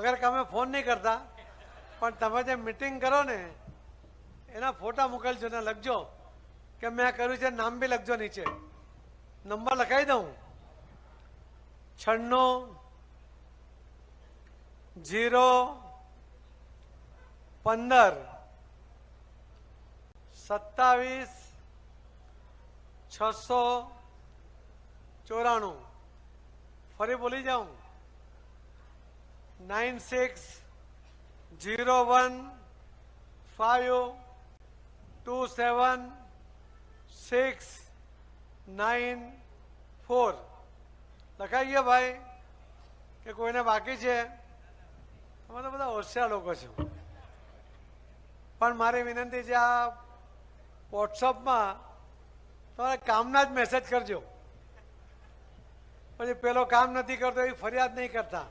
પગાર કામે ફોન નહીં કરતા, પણ તમે જે મીટિંગ કરો ને એના ફોટા મોકલજો ને લખજો કે મેં આ કર્યું છે, નામ બી લખજો નીચે, નંબર લખાવી દઉં 96-0-15-27-694. ફરી બોલી જાઉં 96-0-1-5-2-7-6-9-4. લખાઈ ગયા ભાઈ કે કોઈને બાકી છે? તમે તો બધા હોશિયાર લોકો છો. પણ મારી વિનંતી છે, આ વોટ્સઅપમાં તમારે કામના જ મેસેજ કરજો, પછી પેલો કામ નથી કરતો એ ફરિયાદ નહીં કરતા.